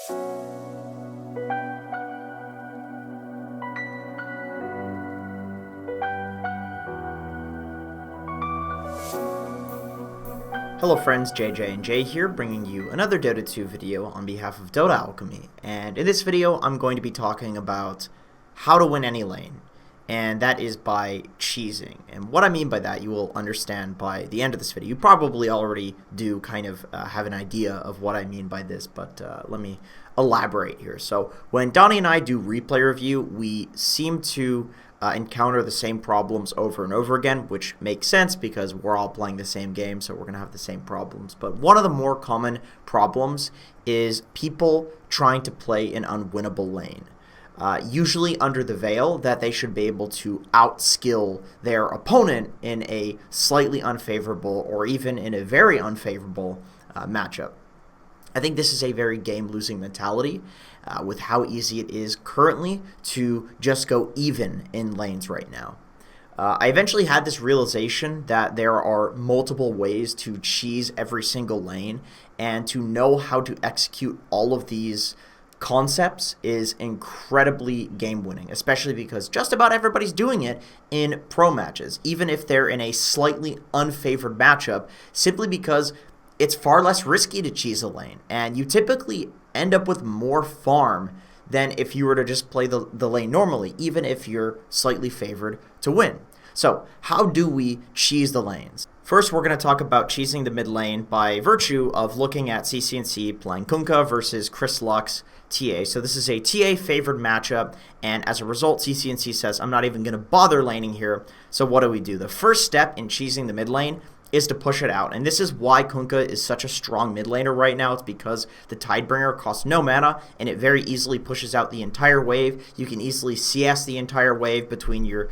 Hello friends, JJ and Jay here, bringing you another Dota 2 video on behalf of Dota Alchemy. And in this video, I'm going to be talking about how to win any lane, and that is by cheesing. And what I mean by that, you will understand by the end of this video. You probably already do kind of have an idea of what I mean by this, but let me elaborate here. So when Donnie and I do replay review, we seem to encounter the same problems over and over again, which makes sense because we're all playing the same game, so we're going to have the same problems. But one of the more common problems is people trying to play an unwinnable lane. Usually under the veil that they should be able to outskill their opponent in a slightly unfavorable or even in a very unfavorable matchup. I think this is a very game-losing mentality with how easy it is currently to just go even in lanes right now. I eventually had this realization that there are multiple ways to cheese every single lane, and to know how to execute all of these concepts is incredibly game-winning, especially because just about everybody's doing it in pro matches, even if they're in a slightly unfavored matchup, simply because it's far less risky to cheese a lane, and you typically end up with more farm than if you were to just play the lane normally, even if you're slightly favored to win. So how do we cheese the lanes? First, we're going to talk about cheesing the mid lane by virtue of looking at CCNC playing Kunkka versus Chris Lux TA. So this is a TA favored matchup, and as a result, CCNC says, I'm not even going to bother laning here. So what do? The first step in cheesing the mid lane is to push it out, and this is why Kunkka is such a strong mid laner right now. It's because the Tidebringer costs no mana, and it very easily pushes out the entire wave. You can easily CS the entire wave between your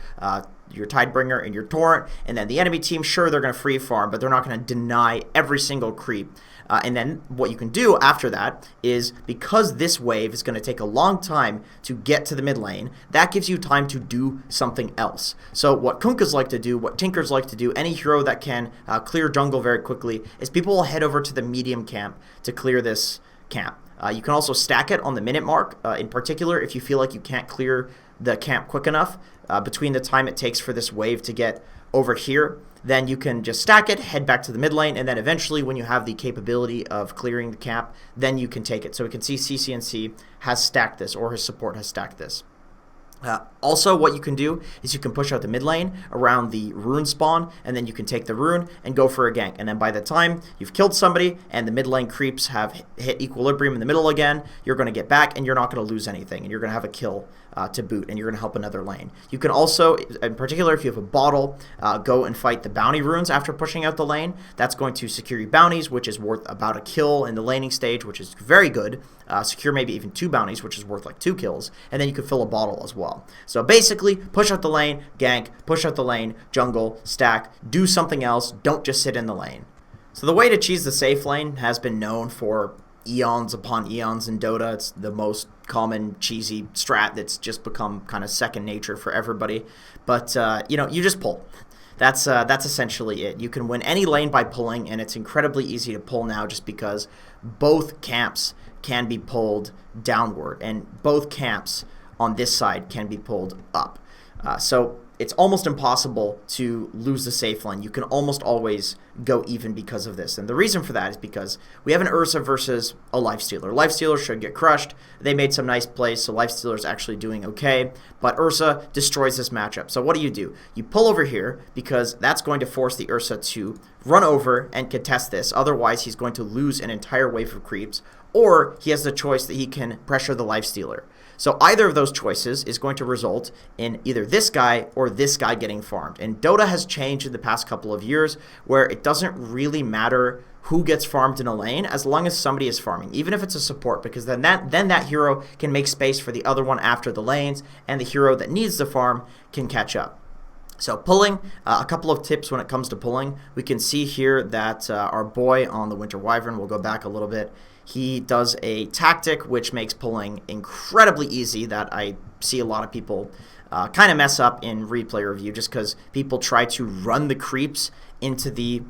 Tidebringer and your Torrent, and then the enemy team, sure, they're going to free farm, but they're not going to deny every single creep. And then what you can do after that is, because this wave is going to take a long time to get to the mid lane, that gives you time to do something else. So what Kunkkas like to do, what Tinkers like to do, any hero that can clear jungle very quickly, is people will head over to the medium camp to clear this camp. You can also stack it on the minute mark, in particular if you feel like you can't clear the camp quick enough between the time it takes for this wave to get over here. Then you can just stack it, head back to the mid lane, and then eventually when you have the capability of clearing the camp, then you can take it. So we can see CCNC has stacked this, or his support has stacked this. Also, what you can do is you can push out the mid lane around the rune spawn, and then you can take the rune and go for a gank. And then by the time you've killed somebody and the mid lane creeps have hit equilibrium in the middle again, you're going to get back and you're not going to lose anything, and you're going to have a kill to boot, and you're going to help another lane. You can also, in particular, if you have a bottle, go and fight the bounty runes after pushing out the lane. That's going to secure you bounties, which is worth about a kill in the laning stage, which is very good. Secure maybe even 2 bounties, which is worth like 2 kills, and then you can fill a bottle as well. So basically, push out the lane, gank, push out the lane, jungle, stack, do something else, don't just sit in the lane. So the way to cheese the safe lane has been known for eons upon eons in Dota. It's the most common cheesy strat that's just become kind of second nature for everybody. But you just pull. That's essentially it. You can win any lane by pulling, and it's incredibly easy to pull now just because both camps can be pulled downward, and both camps on this side can be pulled up. So it's almost impossible to lose the safe lane. You can almost always go even because of this. And the reason for that is because we have an Ursa versus a Lifestealer. Lifestealer should get crushed. They made some nice plays, so Lifestealer's actually doing okay. But Ursa destroys this matchup. So what do? You pull over here because that's going to force the Ursa to run over and contest this. Otherwise, he's going to lose an entire wave of creeps. Or he has the choice that he can pressure the Lifestealer. So either of those choices is going to result in either this guy or this guy getting farmed. And Dota has changed in the past couple of years where it doesn't really matter who gets farmed in a lane as long as somebody is farming, even if it's a support, because then that hero can make space for the other one after the lanes, and the hero that needs the farm can catch up. So pulling, a couple of tips when it comes to pulling. We can see here that our boy on the Winter Wyvern, we'll go back a little bit, he does a tactic which makes pulling incredibly easy that I see a lot of people kind of mess up in replay review just because people try to run the creeps into the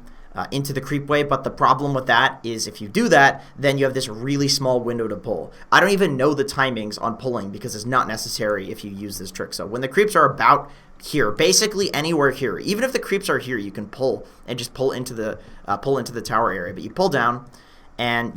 into the creep wave, but the problem with that is if you do that, then you have this really small window to pull. I don't even know the timings on pulling because it's not necessary if you use this trick. So when the creeps are about here, basically anywhere here, even if the creeps are here, you can pull and just pull into the tower area. But you pull down, and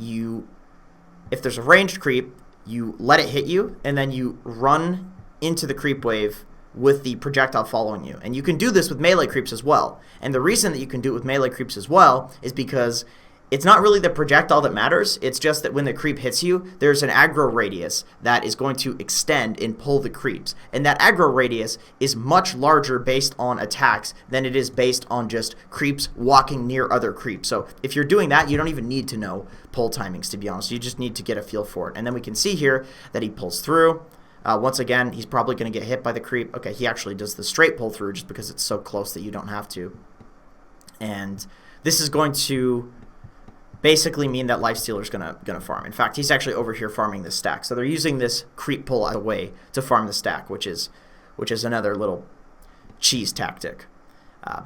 if there's a ranged creep, you let it hit you, and then you run into the creep wave with the projectile following you. And you can do this with melee creeps as well. And the reason that you can do it with melee creeps as well is because it's not really the projectile that matters. It's just that when the creep hits you, there's an aggro radius that is going to extend and pull the creeps. And that aggro radius is much larger based on attacks than it is based on just creeps walking near other creeps. So if you're doing that, you don't even need to know pull timings, to be honest. You just need to get a feel for it. And then we can see here that he pulls through. Once again, he's probably going to get hit by the creep. Okay, he actually does the straight pull through just because it's so close that you don't have to. And this is going to basically mean that Lifestealer's gonna farm. In fact, he's actually over here farming this stack. So they're using this creep pull as a way to farm the stack, which is another little cheese tactic.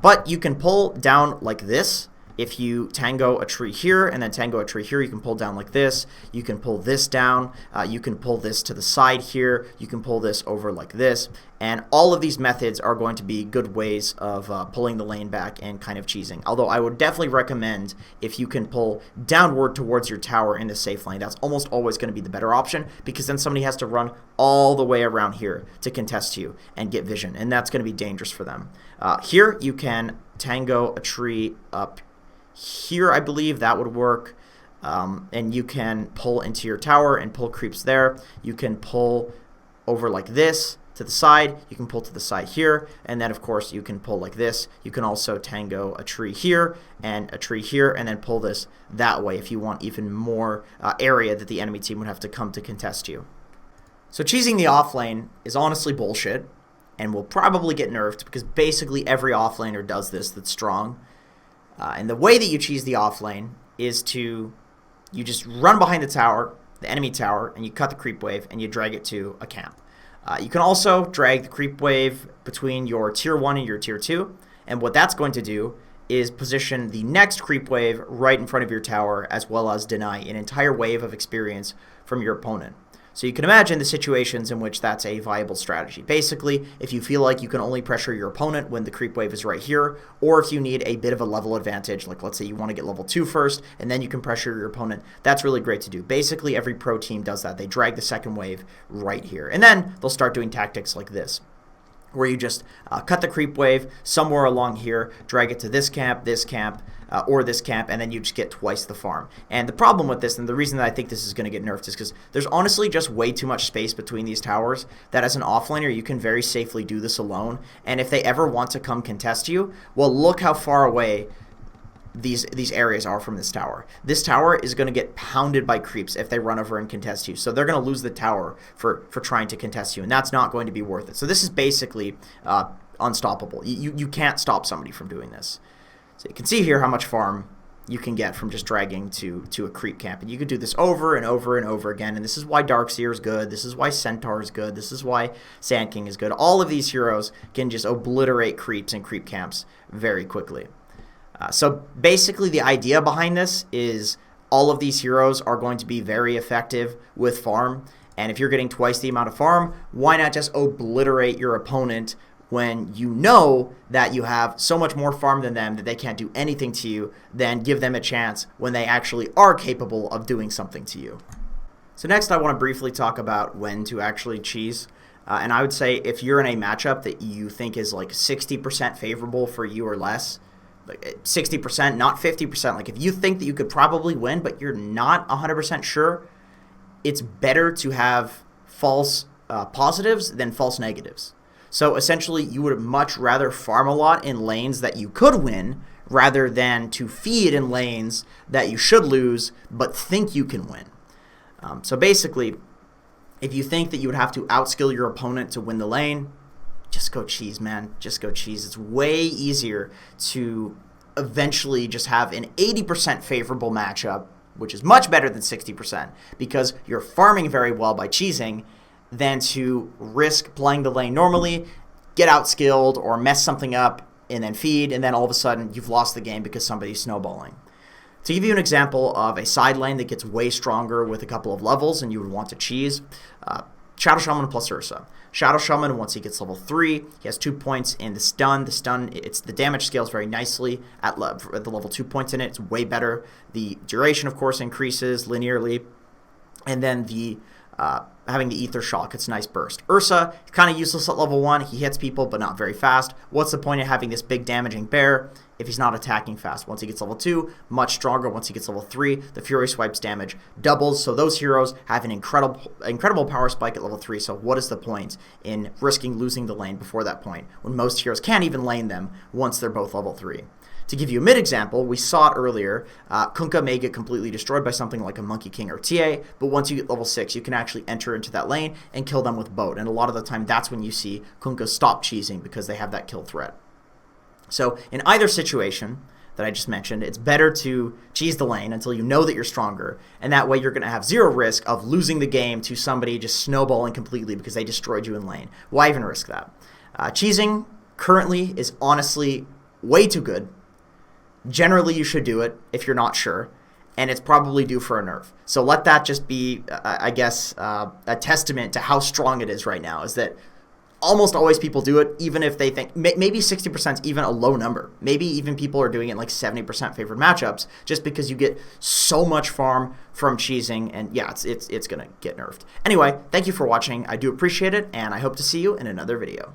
But you can pull down like this. If you tango a tree here and then tango a tree here, you can pull down like this. You can pull this down. You can pull this to the side here. You can pull this over like this. And all of these methods are going to be good ways of pulling the lane back and kind of cheesing. Although I would definitely recommend if you can pull downward towards your tower in the safe lane. That's almost always going to be the better option, because then somebody has to run all the way around here to contest you and get vision. And that's going to be dangerous for them. Here you can tango a tree up here, I believe that would work, and you can pull into your tower and pull creeps there. You can pull over like this to the side. You can pull to the side here, and then of course you can pull like this. You can also tango a tree here and a tree here, and then pull this that way if you want even more area that the enemy team would have to come to contest you. So cheesing the offlane is honestly bullshit, and will probably get nerfed because basically every offlaner does this that's strong. And the way that you cheese the offlane is you just run behind the tower, the enemy tower, and you cut the creep wave and you drag it to a camp. You can also drag the creep wave between your tier 1 and your tier 2, and what that's going to do is position the next creep wave right in front of your tower, as well as deny an entire wave of experience from your opponent. So you can imagine the situations in which that's a viable strategy. Basically, if you feel like you can only pressure your opponent when the creep wave is right here, or if you need a bit of a level advantage, like let's say you want to get level 2 first, and then you can pressure your opponent, that's really great to do. Basically, every pro team does that. They drag the second wave right here. And then they'll start doing tactics like this, where you just cut the creep wave somewhere along here, drag it to this camp, or this camp, and then you just get twice the farm. And the problem with this, and the reason that I think this is going to get nerfed, is because there's honestly just way too much space between these towers that as an offlaner you can very safely do this alone. And if they ever want to come contest you, well, look how far away these areas are from this tower. This tower is going to get pounded by creeps if they run over and contest you. So they're going to lose the tower for trying to contest you, and that's not going to be worth it. So this is basically unstoppable. You can't stop somebody from doing this. So you can see here how much farm you can get from just dragging to a creep camp. And you can do this over and over and over again. And this is why Darkseer is good. This is why Centaur is good. This is why Sand King is good. All of these heroes can just obliterate creeps and creep camps very quickly. So basically the idea behind this is all of these heroes are going to be very effective with farm. And if you're getting twice the amount of farm, why not just obliterate your opponent when you know that you have so much more farm than them that they can't do anything to you, then give them a chance when they actually are capable of doing something to you. So next I want to briefly talk about when to actually cheese. And I would say if you're in a matchup that you think is like 60% favorable for you or less, like 60%, not 50%, like if you think that you could probably win but you're not 100% sure, it's better to have false positives than false negatives. So essentially, you would much rather farm a lot in lanes that you could win rather than to feed in lanes that you should lose but think you can win. So basically, if you think that you would have to outskill your opponent to win the lane, just go cheese, man. Just go cheese. It's way easier to eventually just have an 80% favorable matchup, which is much better than 60%, because you're farming very well by cheesing, than to risk playing the lane normally, get outskilled, or mess something up, and then feed, and then all of a sudden you've lost the game because somebody's snowballing. To give you an example of a side lane that gets way stronger with a couple of levels and you would want to cheese, Shadow Shaman plus Ursa. Shadow Shaman, once he gets level 3, he has 2 points in the stun. The damage scales very nicely at the level 2 points in it. It's way better. The duration, of course, increases linearly. And then having the Ether Shock, it's a nice burst. Ursa, kind of useless at level 1. He hits people, but not very fast. What's the point of having this big damaging bear if he's not attacking fast? Once he gets level 2, much stronger. Once he gets level 3, the Fury Swipe's damage doubles. So those heroes have an incredible power spike at level 3. So what is the point in risking losing the lane before that point, when most heroes can't even lane them once they're both level 3? To give you a mid-example, we saw it earlier, Kunkka may get completely destroyed by something like a Monkey King or TA, but once you get level 6, you can actually enter into that lane and kill them with Boat. And a lot of the time, that's when you see Kunkka stop cheesing because they have that kill threat. So in either situation that I just mentioned, it's better to cheese the lane until you know that you're stronger, and that way you're going to have zero risk of losing the game to somebody just snowballing completely because they destroyed you in lane. Why even risk that? Cheesing currently is honestly way too good. Generally, you should do it if you're not sure, and it's probably due for a nerf. So let that just be, I guess, a testament to how strong it is right now, is that almost always people do it, even if they think, maybe 60% is even a low number. Maybe even people are doing it in like 70% favored matchups, just because you get so much farm from cheesing, and yeah, it's going to get nerfed. Anyway, thank you for watching. I do appreciate it, and I hope to see you in another video.